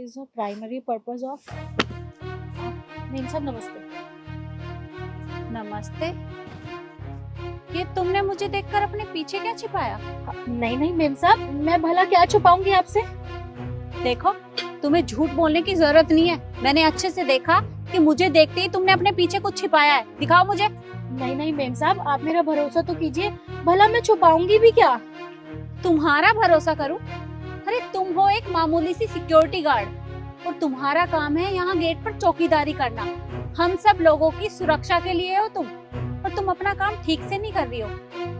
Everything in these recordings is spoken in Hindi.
is the primary purpose of ma'am साहब नमस्ते। नमस्ते। ये तुमने मुझे देखकर अपने पीछे क्या छिपाया? नहीं नहीं मेम साहब, मैं भला क्या छुपाऊंगी आपसे। देखो, तुम्हें झूठ बोलने की जरूरत नहीं है। मैंने अच्छे से देखा कि मुझे देखते ही तुमने अपने पीछे कुछ छिपाया है। दिखाओ मुझे। नहीं नहीं मेम साहब, आप मेरा भरोसा तो कीजिए, भला मैं छुपाऊंगी भी क्या। तुम्हारा भरोसा करूं? अरे तुम हो एक मामूली सी सिक्योरिटी गार्ड और तुम्हारा काम है यहाँ गेट पर चौकीदारी करना। हम सब लोगों की सुरक्षा के लिए हो तुम, और तुम अपना काम ठीक से नहीं कर रही हो।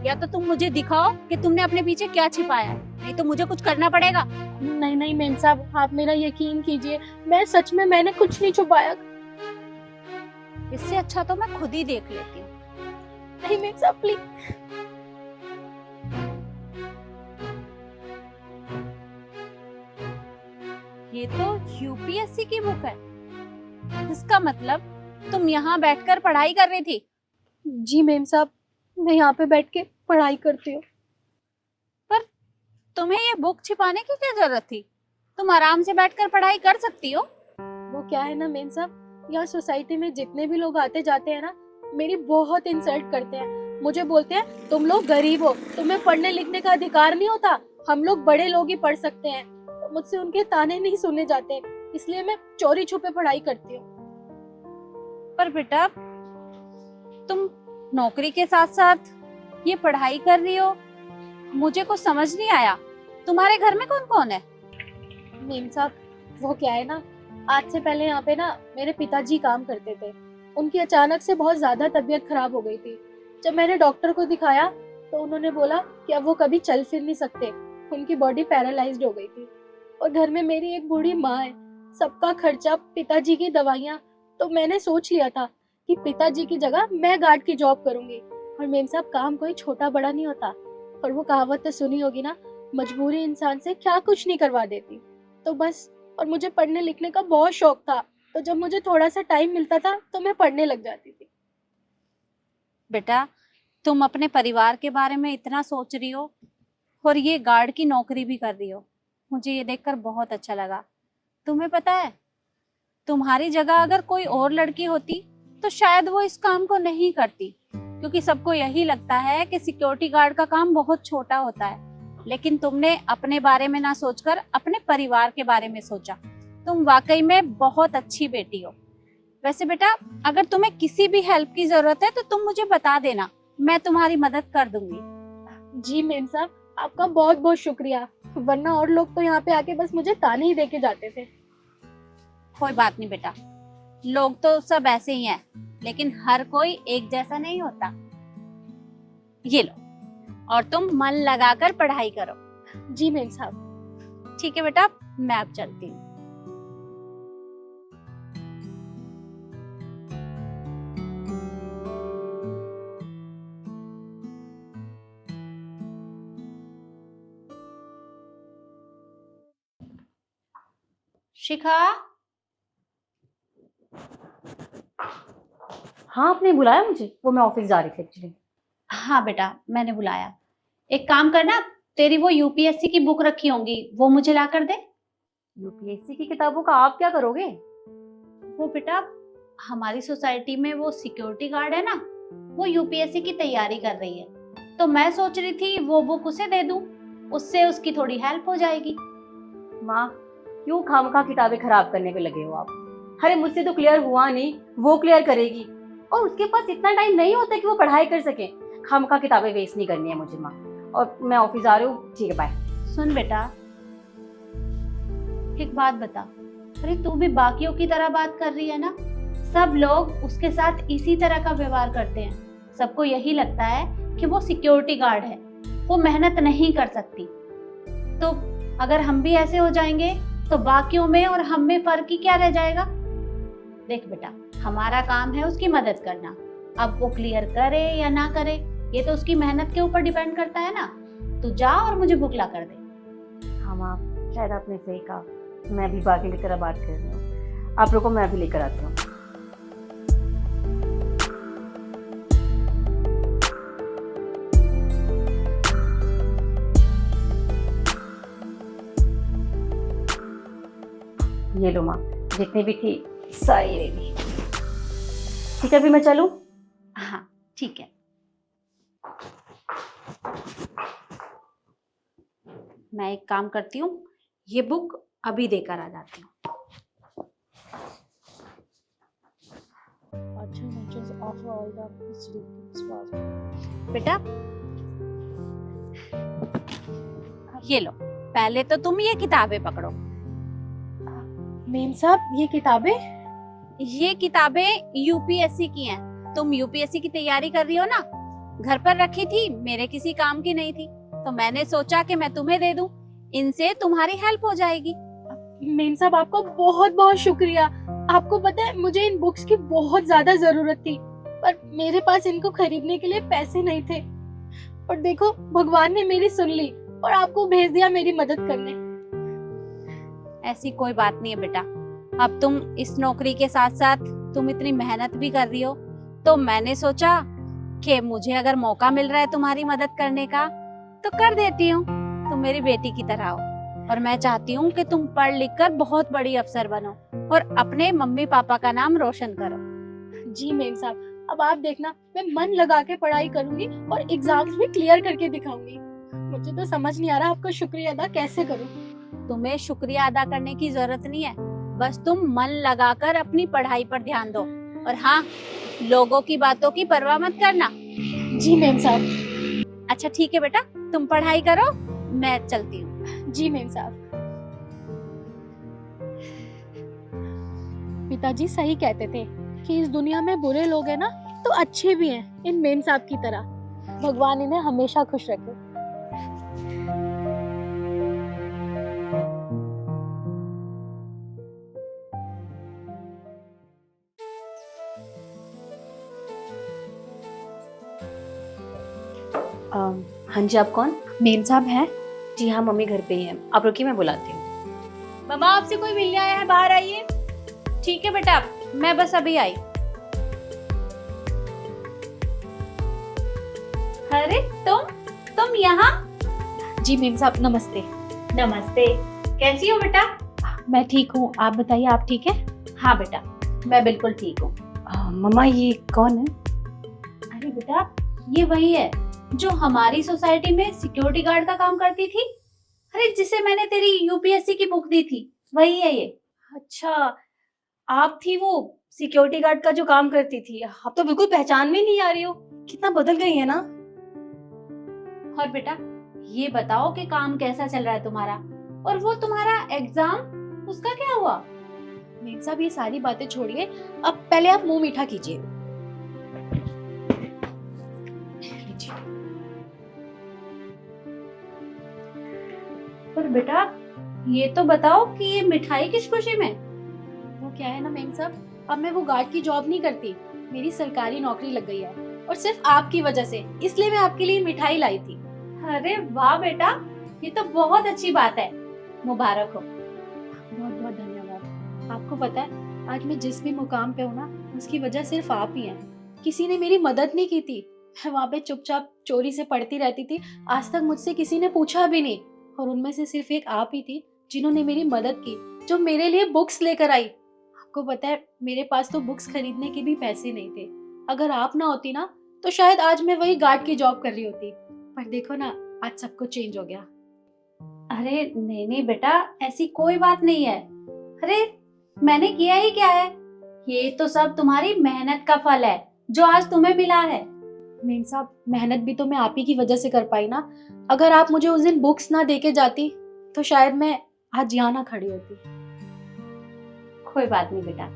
या तो तुम मुझे दिखाओ कि तुमने अपने पीछे क्या छिपाया है, नहीं तो मुझे कुछ करना पड़ेगा। नहीं नहीं मेम साहब, आप मेरा यकीन कीजिए, मैं सच में मैंने कुछ नहीं छुपाया। इससे अच्छा तो मैं खुद ही देख लेती हूँ। नहीं मेम साहब प्लीज। ये तो यूपीएससी की बुक है। इसका मतलब तुम यहाँ बैठकर पढ़ाई कर रही थी? जी मेम साहब, मैं यहाँ पे बैठ के पढ़ाई करती हूँ। पर तुम्हें ये बुक छिपाने की क्या जरूरत थी? तुम आराम से बैठकर पढ़ाई कर सकती हो। वो क्या है ना मेम साहब, यहाँ सोसाइटी में जितने भी लोग आते जाते हैं ना, मेरी बहुत इंसल्ट करते हैं। मुझे बोलते हैं तुम लोग गरीब हो, तुम्हें पढ़ने लिखने का अधिकार नहीं होता, हम लोग बड़े लोग ही पढ़ सकते हैं। तो मुझसे उनके ताने नहीं सुने जाते, इसलिए मैं चोरी छुपे पढ़ाई करती हूँ। पर बेटा, तुम नौकरी के साथ साथ ये पढ़ाई कर रही हो, मुझे कुछ समझ नहीं आया। तुम्हारे घर में कौन कौन है? मेम साहब वो क्या है ना, आज से पहले यहाँ पे ना मेरे पिताजी काम करते थे। उनकी अचानक से बहुत ज्यादा तबीयत खराब हो गई थी। जब मैंने डॉक्टर को दिखाया तो उन्होंने बोला कि अब वो कभी चल फिर नहीं सकते, उनकी बॉडी पैरालाइज्ड हो गई थी। और घर में मेरी एक बूढ़ी माँ है, सबका खर्चा, पिताजी की दवाइयाँ। तो मैंने सोच लिया था कि पिताजी की जगह मैं गार्ड की जॉब करूंगी। और मेम साहब काम कोई छोटा बड़ा नहीं होता, और वो कहावत तो सुनी होगी ना, मजबूरी इंसान से क्या कुछ नहीं करवा देती। तो बस, और मुझे पढ़ने लिखने का बहुत शौक था, तो जब मुझे थोड़ा सा टाइम मिलता था तो मैं पढ़ने लग जाती थी। बेटा, तुम अपने परिवार के बारे में इतना सोच रही हो और ये गार्ड की नौकरी भी कर रही हो, मुझे ये देखकर बहुत अच्छा लगा। तुम्हें पता है, तुम्हारी जगह अगर कोई और लड़की होती तो शायद वो इस काम को नहीं करती, क्योंकि सबको यही लगता है कि सिक्योरिटी गार्ड का काम बहुत छोटा होता है। लेकिन तुमने अपने बारे में ना सोचकर अपने परिवार के बारे में सोचा। तुम वाकई में बहुत अच्छी बेटी हो। वैसे बेटा, अगर तुम्हें किसी भी हेल्प की जरूरत है तो तुम मुझे बता देना, मैं तुम्हारी मदद कर दूंगी। जी मेम साहब, आपका बहुत बहुत शुक्रिया, वरना और लोग तो यहाँ पे आके बस मुझे ताने ही देके जाते थे। कोई बात नहीं बेटा, लोग तो सब ऐसे ही हैं, लेकिन हर कोई एक जैसा नहीं होता। ये लो, और तुम मन लगाकर पढ़ाई करो। जी मेम साहब। ठीक है बेटा, मैं अब चलती हूँ। शिखा। हाँ, आपने बुलाया मुझे? वो मैं ऑफिस जा रही थी एक्चुअली। हाँ बेटा, मैंने बुलाया। एक काम करना, तेरी वो यूपीएससी की बुक रखी होंगी, वो मुझे ला कर दे। यूपीएससी की किताबों का आप क्या करोगे? वो बेटा, हमारी सोसाइटी में वो सिक्योरिटी गार्ड है ना, वो यूपीएससी की तैयारी कर रही है, तो मैं सोच रही थी वो बुक उसे दे दूं, उससे उसकी थोड़ी हेल्प हो जाएगी। माँ, क्यों खामखा किताबें खराब करने पे लगे हो आप? अरे मुझसे तो क्लियर हुआ नहीं, वो क्लियर करेगी, और उसके पास इतना टाइम नहीं होता कि वो पढ़ाई कर सके। खामखा किताबें वेस्ट नहीं करनी है मुझे माँ, और मैं ऑफिस आ रही हूँ। ठीक है, बाय। सुन बेटा, एक बात बता, अरे तू भी बाकियों की तरह बात कर रही है ना? सब लोग उसके साथ इसी तरह का व्यवहार करते हैं। सबको यही लगता है कि वो सिक्योरिटी गार्ड है, वो मेहनत नहीं कर सकती। तो अगर हम भी ऐसे हो जाएंगे तो बाकियों में और हम में फर्क ही क्या रह जाएगा? देख बेटा, हमारा काम है उसकी मदद करना। अब वो क्लियर करे या ना करे, ये तो उसकी मेहनत के ऊपर डिपेंड करता है ना। तू जा और मुझे बुक ला कर दे। हाँ माँ, शायद आपने सही कहा, मैं भी बाकी की तरह बात कर रही हूँ। आप लोगों को मैं भी लेकर आती हूँ। ये लो माँ, जितनी भी थी सारी ले ली। ठीक है, अभी मैं चलूँ? हाँ ठीक है। मैं एक काम करती हूँ, ये बुक अभी देकर आ जाती हूँ। बेटा ये लो, पहले तो तुम ये किताबें पकड़ो। मेम साहब ये किताबें? ये किताबें यूपीएससी की हैं। तुम यूपीएससी की तैयारी कर रही हो ना, घर पर रखी थी, मेरे किसी काम की नहीं थी, तो मैंने सोचा कि मैं तुम्हें दे दूं, इनसे तुम्हारी हेल्प हो जाएगी। मेम साहब आपका बहुत बहुत शुक्रिया। आपको पता है मुझे इन बुक्स की बहुत ज्यादा जरूरत थी, पर मेरे पास इनको खरीदने के लिए पैसे नहीं थे। और देखो भगवान ने मेरी सुन ली और आपको भेज दिया मेरी मदद करने। ऐसी कोई बात नहीं है बेटा, अब तुम इस नौकरी के साथ साथ तुम इतनी मेहनत भी कर रही हो, तो मैंने सोचा कि मुझे अगर मौका मिल रहा है तुम्हारी मदद करने का तो कर देती हूँ। तुम मेरी बेटी की तरह हो और मैं चाहती हूँ कि तुम पढ़ लिख कर बहुत बड़ी अफसर बनो और अपने मम्मी पापा का नाम रोशन करो। जी मेम साहब, अब आप देखना मैं मन लगा के पढ़ाई करूंगी और एग्जाम्स भी क्लियर करके दिखाऊंगी। मुझे तो समझ नहीं आ रहा आपका शुक्रिया अदा कैसे करूं। तुम्हें शुक्रिया अदा करने की जरूरत नहीं है, बस तुम मन लगाकर अपनी पढ़ाई पर ध्यान दो। और हाँ, लोगों की बातों की परवाह मत करना। जी मेम साहब। अच्छा ठीक है बेटा, तुम पढ़ाई करो, मैं चलती हूँ। जी मेम साहब। पिताजी सही कहते थे कि इस दुनिया में बुरे लोग हैं ना तो अच्छे भी हैं, इन मेम साहब की तरह। भगवान इन्हें हमेशा खुश रखे। हाँ जी, आप कौन? मेम साहब हैं? जी हाँ, मम्मी घर पे ही है, आप रुकिए मैं बुलाती हूँ। मम्मा आपसे कोई मिलने आया है, बाहर आइए। ठीक है बेटा, मैं बस अभी आई। अरे तुम यहाँ? जी मेम साहब नमस्ते। नमस्ते, कैसी हो बेटा? मैं ठीक हूँ, आप बताइए आप ठीक है? हाँ बेटा, मैं बिल्कुल ठीक हूँ। मम्मा ये कौन है? अरे बेटा, ये वही है जो हमारी सोसाइटी में सिक्योरिटी गार्ड का काम करती थी। अरे जिसे मैंने तेरी यूपीएससी की बुक दी थी, वही है ये। अच्छा, आप थी वो सिक्योरिटी गार्ड का जो काम करती थी। आप तो बिल्कुल पहचान में नहीं आ रही हो, कितना बदल गई है ना। और बेटा ये बताओ कि काम कैसा चल रहा है तुम्हारा, और वो तुम्हारा एग्जाम, उसका क्या हुआ? मेम साहब ये सारी बातें छोड़िए, अब पहले आप मुंह मीठा कीजिए। पर बेटा ये तो बताओ कि ये मिठाई किस खुशी में? वो क्या है ना मेम साहब, अब मैं वो गार्ड की जॉब नहीं करती, मेरी सरकारी नौकरी लग गई है और सिर्फ आपकी वजह से, इसलिए मैं आपके लिए मिठाई लाई थी। अरे वाह बेटा, ये तो बहुत अच्छी बात है, मुबारक हो। बहुत बहुत धन्यवाद। आपको पता है आज मैं जिस भी मुकाम पे हूँ ना, उसकी वजह सिर्फ आप ही हैं। किसी ने मेरी मदद नहीं की थी, मैं वहाँ पे चुपचाप चोरी से पढ़ती रहती थी, आज तक मुझसे किसी ने पूछा भी नहीं, और उनमें से सिर्फ एक आप ही थी जिन्होंने मेरी मदद की, जो मेरे लिए बुक्स लेकर आई। आपको पता है मेरे पास तो बुक्स खरीदने के भी पैसे नहीं थे, अगर आप ना होती ना तो शायद आज मैं वही गार्ड की जॉब कर रही होती। पर देखो ना, आज सब कुछ चेंज हो गया। अरे नहीं नहीं बेटा, ऐसी कोई बात नहीं है। अरे मैंने किया ही क्या है, ये तो सब तुम्हारी मेहनत का फल है जो आज तुम्हें मिला है। मेम साहब मेहनत भी तो मैं आप ही की वजह से कर पाई ना, अगर आप मुझे उस दिन बुक्स ना देके जाती तो शायद मैं आज यहाँ ना खड़ी होती। कोई बात नहीं बेटा,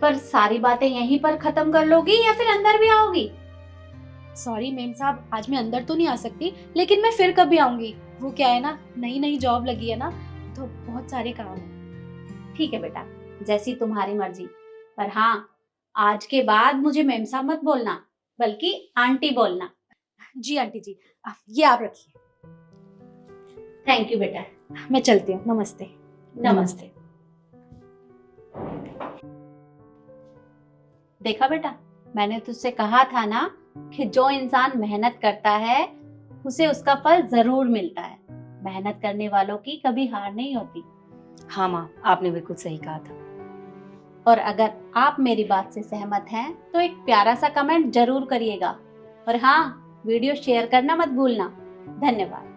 पर सारी बातें यहीं पर खत्म कर लोगी या फिर अंदर भी आओगी? सॉरी मेम साहब, आज मैं अंदर तो नहीं आ सकती, लेकिन मैं फिर कभी आऊंगी। वो क्या है ना, नई नई जॉब लगी है ना, तो बहुत सारे काम है। ठीक है बेटा, जैसी तुम्हारी मर्जी। पर हाँ, आज के बाद मुझे मेम साहब मत बोलना, बल्कि आंटी बोलना। जी आंटी जी, ये आप रखिए। थैंक यू बेटा, मैं चलती हूँ, नमस्ते। नमस्ते। देखा बेटा, मैंने तुझसे कहा था ना कि जो इंसान मेहनत करता है उसे उसका फल जरूर मिलता है। मेहनत करने वालों की कभी हार नहीं होती। हाँ माँ, आपने बिल्कुल सही कहा था। और अगर आप मेरी बात से सहमत हैं तो एक प्यारा सा कमेंट जरूर करिएगा। और हाँ, वीडियो शेयर करना मत भूलना। धन्यवाद।